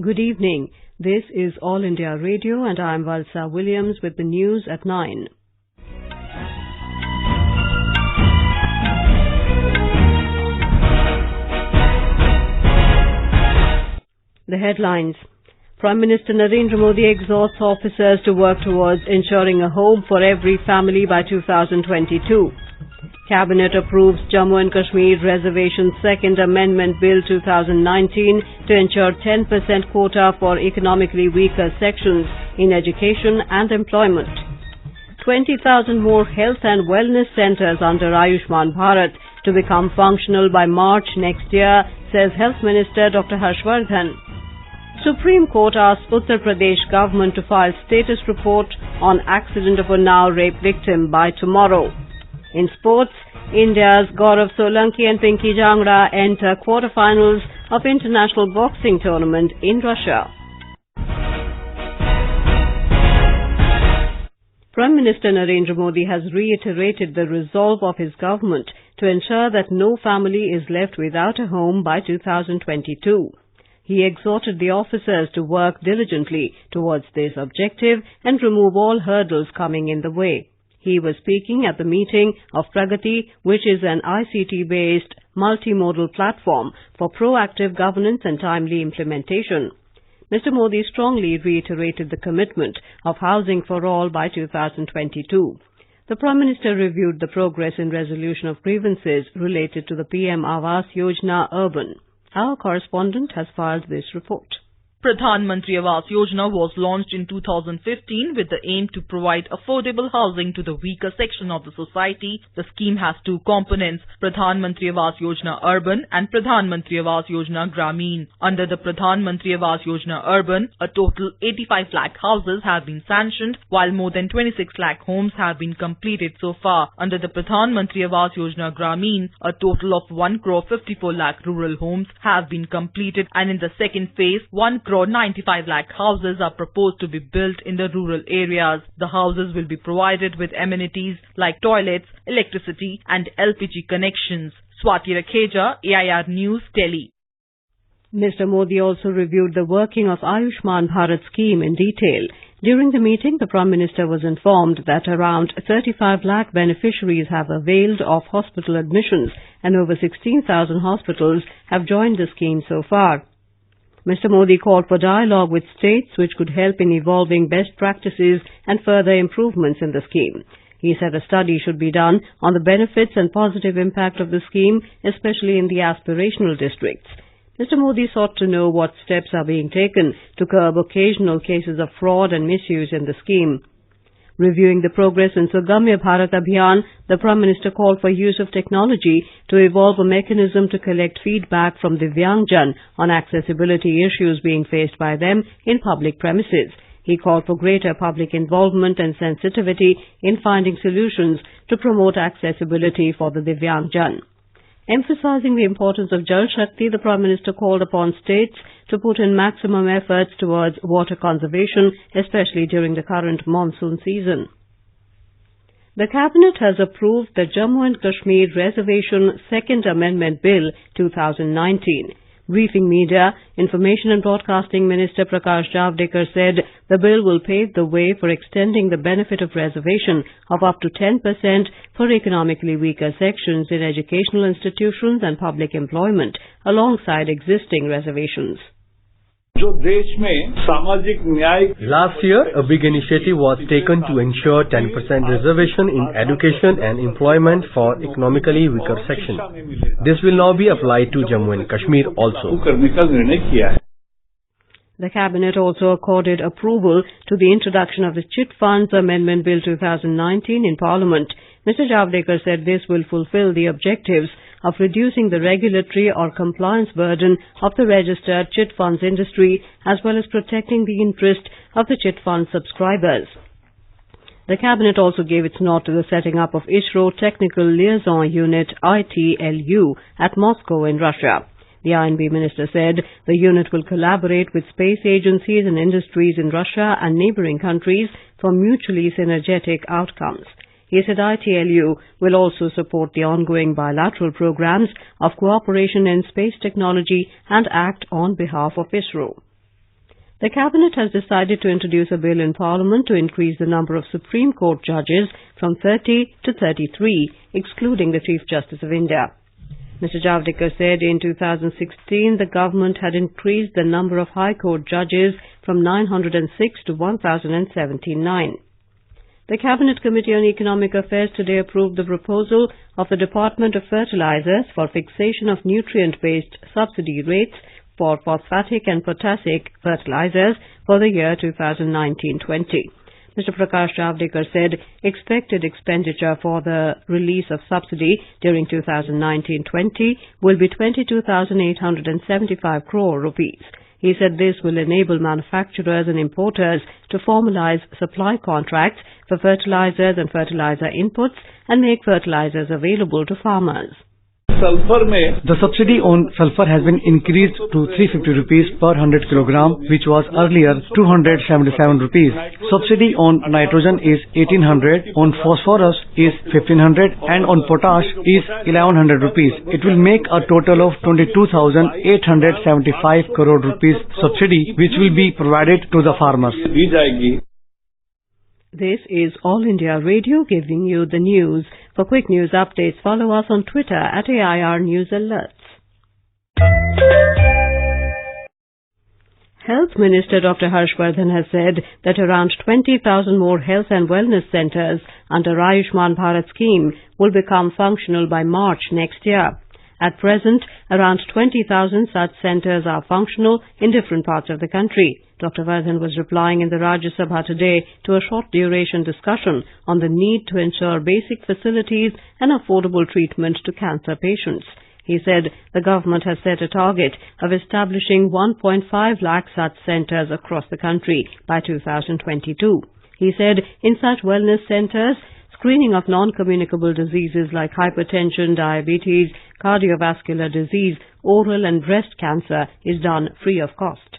Good evening. This is All India Radio and I am Valsa Williams with the news at 9. The headlines. Prime Minister Narendra Modi exhorts officers to work towards ensuring a home for every family by 2022. Cabinet approves Jammu and Kashmir Reservation Second Amendment Bill 2019 to ensure 10% quota for economically weaker sections in education and employment. 20,000 more health and wellness centres under Ayushman Bharat to become functional by March next year, says Health Minister Dr. Vardhan. Supreme Court asks Uttar Pradesh government to file status report on accident of Unnao rape victim by tomorrow. In sports, India's Gaurav, Solanki and Pinki Jangra enter quarterfinals of international boxing tournament in Russia. Prime Minister Narendra Modi has reiterated the resolve of his government to ensure that no family is left without a home by 2022. He exhorted the officers to work diligently towards this objective and remove all hurdles coming in the way. He was speaking at the meeting of Pragati, which is an ICT-based multimodal platform for proactive governance and timely implementation. Mr. Modi strongly reiterated the commitment of housing for all by 2022. The Prime Minister reviewed the progress in resolution of grievances related to the PM Awas Yojana Urban. Our correspondent has filed this report. Pradhan Mantri Awas Yojana was launched in 2015 with the aim to provide affordable housing to the weaker section of the society. The scheme has two components, Pradhan Mantri Awas Yojana Urban and Pradhan Mantri Awas Yojana Gramin. Under the Pradhan Mantri Awas Yojana Urban, a total 85 lakh houses have been sanctioned, while more than 26 lakh homes have been completed so far. Under the Pradhan Mantri Awas Yojana Gramin, a total of 1 crore 54 lakh rural homes have been completed, and in the second phase, 1 crore 95 lakh houses are proposed to be built in the rural areas. The houses will be provided with amenities like toilets, electricity and LPG connections. Swati Rakheja, AIR News, Delhi. Mr. Modi also reviewed the working of Ayushman Bharat scheme in detail. During the meeting, the Prime Minister was informed that around 35 lakh beneficiaries have availed of hospital admissions and over 16,000 hospitals have joined the scheme so far. Mr. Modi called for dialogue with states which could help in evolving best practices and further improvements in the scheme. He said a study should be done on the benefits and positive impact of the scheme, especially in the aspirational districts. Mr. Modi sought to know what steps are being taken to curb occasional cases of fraud and misuse in the scheme. Reviewing the progress in Sugamya Bharat Abhiyan, the Prime Minister called for use of technology to evolve a mechanism to collect feedback from Divyangjan on accessibility issues being faced by them in public premises. He called for greater public involvement and sensitivity in finding solutions to promote accessibility for the Divyangjan. Emphasizing the importance of Jal Shakti, the Prime Minister called upon states to put in maximum efforts towards water conservation, especially during the current monsoon season. The Cabinet has approved the Jammu and Kashmir Reservation Second Amendment Bill 2019. Briefing media, Information and Broadcasting Minister Prakash Javadekar said the bill will pave the way for extending the benefit of reservation of up to 10% for economically weaker sections in educational institutions and public employment alongside existing reservations. Last year, a big initiative was taken to ensure 10% reservation in education and employment for economically weaker sections. This will now be applied to Jammu and Kashmir also. The Cabinet also accorded approval to the introduction of the Chit Funds Amendment Bill 2019 in Parliament. Mr. Javadekar said this will fulfill the objectives of reducing the regulatory or compliance burden of the registered chit funds industry as well as protecting the interest of the chit fund subscribers. The Cabinet also gave its nod to the setting up of ISRO Technical Liaison Unit ITLU at Moscow in Russia. The INB minister said the unit will collaborate with space agencies and industries in Russia and neighbouring countries for mutually synergetic outcomes. He said ITLU will also support the ongoing bilateral programs of cooperation in space technology and act on behalf of ISRO. The Cabinet has decided to introduce a bill in Parliament to increase the number of Supreme Court judges from 30 to 33, excluding the Chief Justice of India. Mr. Javadekar said in 2016 the government had increased the number of High Court judges from 906 to 1,079. The Cabinet Committee on Economic Affairs today approved the proposal of the Department of Fertilizers for fixation of nutrient-based subsidy rates for phosphatic and potassic fertilizers for the year 2019-20. Mr. Prakash Javadekar said expected expenditure for the release of subsidy during 2019-20 will be 22,875 crore rupees. He said this will enable manufacturers and importers to formalize supply contracts for fertilizers and fertilizer inputs and make fertilizers available to farmers. The subsidy on sulfur has been increased to 350 rupees per 100 kilogram, which was earlier 277 rupees. Subsidy on nitrogen is 1800, on phosphorus is 1500, and on potash is 1100 rupees. It will make a total of 22,875 crore rupees subsidy, which will be provided to the farmers. This is All India Radio giving you the news. For quick news updates, follow us on Twitter at AIR News Alerts. Health Minister Dr. Vardhan has said that around 20,000 more health and wellness centres under Ayushman Bharat scheme will become functional by March next year. At present, around 20,000 such centres are functional in different parts of the country. Dr. Vardhan was replying in the Rajya Sabha today to a short-duration discussion on the need to ensure basic facilities and affordable treatment to cancer patients. He said the government has set a target of establishing 1.5 lakh such centres across the country by 2022. He said in such wellness centres, screening of non-communicable diseases like hypertension, diabetes, cardiovascular disease, oral and breast cancer is done free of cost.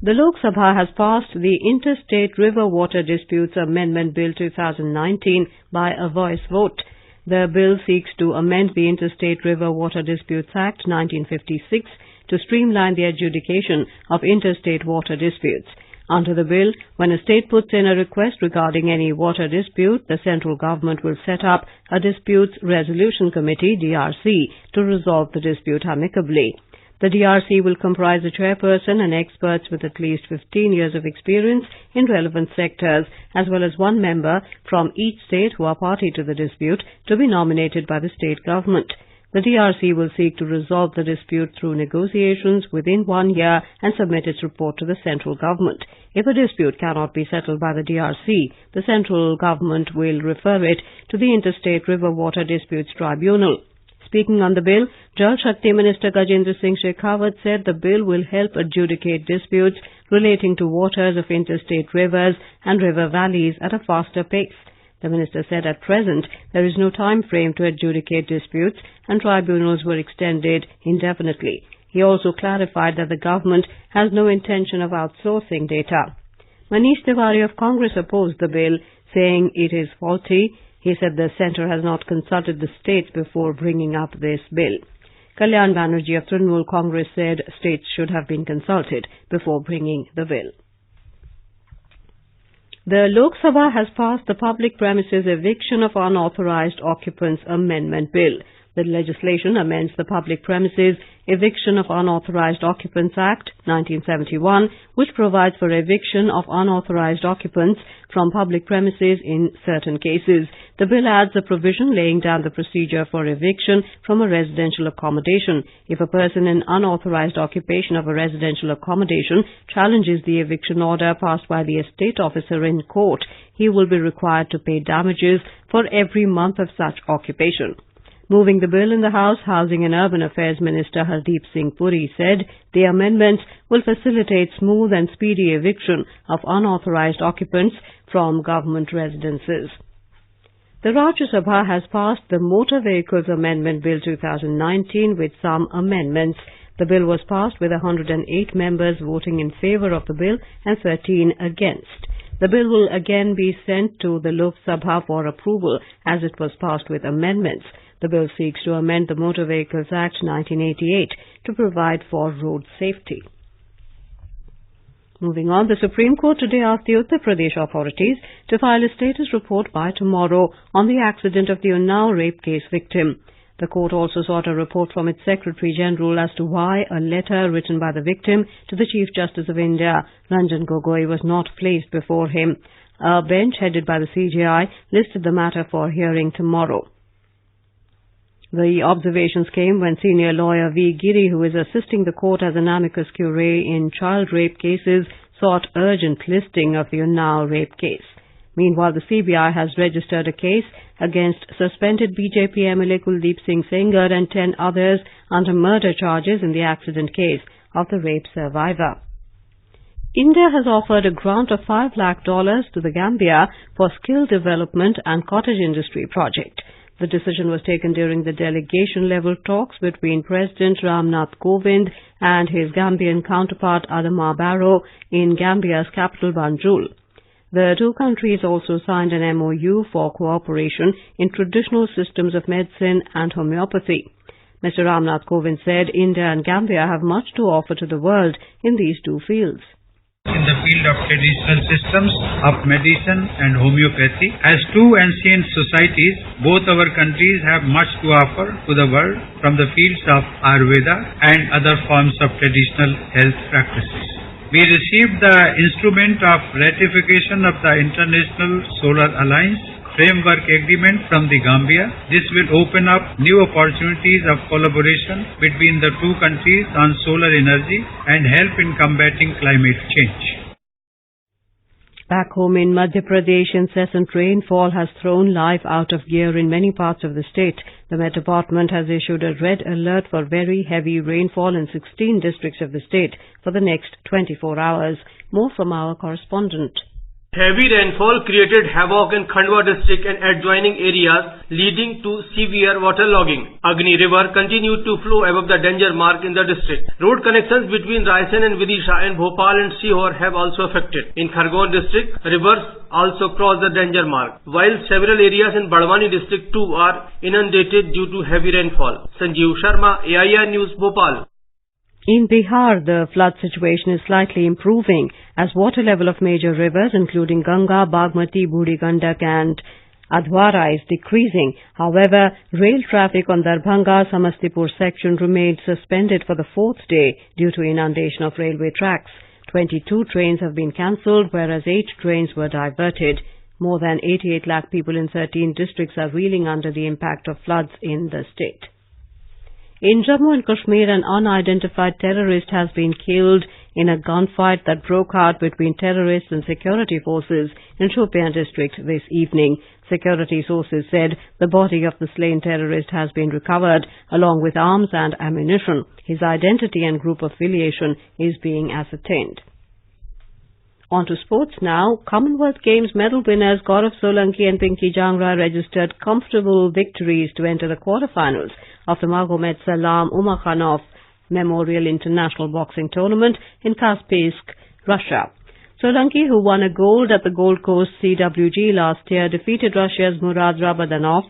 The Lok Sabha has passed the Interstate River Water Disputes Amendment Bill 2019 by a voice vote. The bill seeks to amend the Interstate River Water Disputes Act 1956 to streamline the adjudication of interstate water disputes. Under the bill, when a state puts in a request regarding any water dispute, the central government will set up a Disputes Resolution Committee, DRC, to resolve the dispute amicably. The DRC will comprise a chairperson and experts with at least 15 years of experience in relevant sectors, as well as one member from each state who are party to the dispute, to be nominated by the state government. The DRC will seek to resolve the dispute through negotiations within 1 year and submit its report to the central government. If a dispute cannot be settled by the DRC, the central government will refer it to the Interstate River Water Disputes Tribunal. Speaking on the bill, Jal Shakti Minister Gajendra Singh Shekhawat said the bill will help adjudicate disputes relating to waters of interstate rivers and river valleys at a faster pace. The minister said at present there is no time frame to adjudicate disputes and tribunals were extended indefinitely. He also clarified that the government has no intention of outsourcing data. Manish Tiwari of Congress opposed the bill, saying it is faulty. He said the centre has not consulted the states before bringing up this bill. Kalyan Banerjee of Trinamool Congress said states should have been consulted before bringing the bill. The Lok Sabha has passed the Public Premises Eviction of Unauthorized Occupants Amendment Bill. The legislation amends the Public Premises Eviction of Unauthorized Occupants Act 1971, which provides for eviction of unauthorized occupants from public premises in certain cases. The bill adds a provision laying down the procedure for eviction from a residential accommodation. If a person in unauthorized occupation of a residential accommodation challenges the eviction order passed by the estate officer in court, he will be required to pay damages for every month of such occupation. Moving the bill in the House, Housing and Urban Affairs Minister Hardeep Singh Puri said the amendments will facilitate smooth and speedy eviction of unauthorized occupants from government residences. The Rajya Sabha has passed the Motor Vehicles Amendment Bill 2019 with some amendments. The bill was passed with 108 members voting in favour of the bill and 13 against. The bill will again be sent to the Lok Sabha for approval as it was passed with amendments. The bill seeks to amend the Motor Vehicles Act 1988 to provide for road safety. Moving on, the Supreme Court today asked the Uttar Pradesh authorities to file a status report by tomorrow on the accident of the Unnao rape case victim. The court also sought a report from its Secretary General as to why a letter written by the victim to the Chief Justice of India, Ranjan Gogoi, was not placed before him. A bench headed by the CJI listed the matter for hearing tomorrow. The observations came when senior lawyer V. Giri, who is assisting the court as an amicus curiae in child rape cases, sought urgent listing of the Unnao rape case. Meanwhile, the CBI has registered a case against suspended BJP MLA Kuldeep Singh Sengar and 10 others under murder charges in the accident case of the rape survivor. India has offered a grant of $5 lakh to the Gambia for skill development and cottage industry project. The decision was taken during the delegation-level talks between President Ramnath Kovind and his Gambian counterpart Adama Barrow in Gambia's capital Banjul. The two countries also signed an MOU for cooperation in traditional systems of medicine and homeopathy. Mr. Ramnath Kovind said India and Gambia have much to offer to the world in these two fields. In the field of traditional systems of medicine and homeopathy, as two ancient societies, both our countries have much to offer to the world from the fields of Ayurveda and other forms of traditional health practices. We received the instrument of ratification of the International Solar Alliance Framework Agreement from the Gambia. This will open up new opportunities of collaboration between the two countries on solar energy and help in combating climate change. Back home in Madhya Pradesh, incessant rainfall has thrown life out of gear in many parts of the state. The Met Department has issued a red alert for very heavy rainfall in 16 districts of the state for the next 24 hours. More from our correspondent. Heavy rainfall created havoc in Khandwa district and adjoining areas, leading to severe waterlogging. Agni river continued to flow above the danger mark in the district. Road connections between Raisen and Vidisha and Bhopal and Sihor have also affected. In Khargone district, rivers also crossed the danger mark, while several areas in Badwani district too are inundated due to heavy rainfall. Sanjeev Sharma, AIR News, Bhopal. In Bihar, the flood situation is slightly improving as water level of major rivers including Ganga, Bagmati, Buri Gandak and Adhwara is decreasing. However, rail traffic on Darbhanga-Samastipur section remained suspended for the fourth day due to inundation of railway tracks. 22 trains have been cancelled, whereas 8 trains were diverted. More than 88 lakh people in 13 districts are reeling under the impact of floods in the state. In Jammu and Kashmir, an unidentified terrorist has been killed in a gunfight that broke out between terrorists and security forces in Shopian district this evening. Security sources said the body of the slain terrorist has been recovered along with arms and ammunition. His identity and group affiliation is being ascertained. On to sports now. Commonwealth Games medal winners Gaurav, Solanki and Pinki Jangra registered comfortable victories to enter the quarterfinals of the Magomed Salam Umakhanov Memorial International Boxing Tournament in Kaspiysk, Russia. Solanki, who won a gold at the Gold Coast CWG last year, defeated Russia's Murad Rabadanov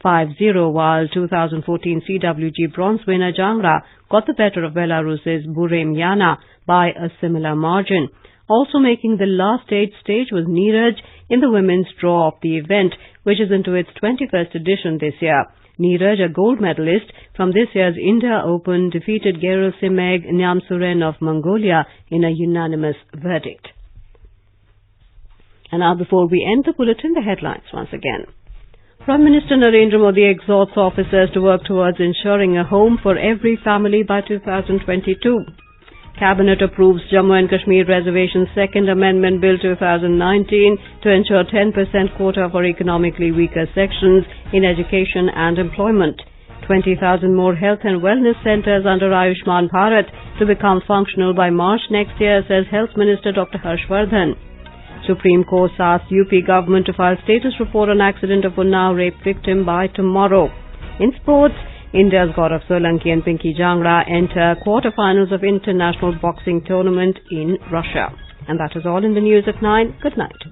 5-0, while 2014 CWG bronze winner Jangra got the better of Belarus's Burem Yana by a similar margin. Also making the last 8 stage was Neeraj in the women's draw of the event, which is into its 21st edition this year. Neeraj, a gold medalist from this year's India Open, defeated Gerasimek Nyamsuren of Mongolia in a unanimous verdict. And now, before we end the bulletin, the headlines once again. Prime Minister Narendra Modi exhorts officers to work towards ensuring a home for every family by 2022. Cabinet approves Jammu and Kashmir Reservation's Second Amendment Bill 2019 to ensure 10% quota for economically weaker sections in education and employment. 20,000 more health and wellness centres under Ayushman Bharat to become functional by March next year, says Health Minister Dr. Vardhan. Supreme Court asks UP government to file status report on accident of Unnao rape victim by tomorrow. In sports, India's Gaurav, Solanki and Pinki Jangra enter quarterfinals of International Boxing Tournament in Russia. And that is all in the news at 9. Good night.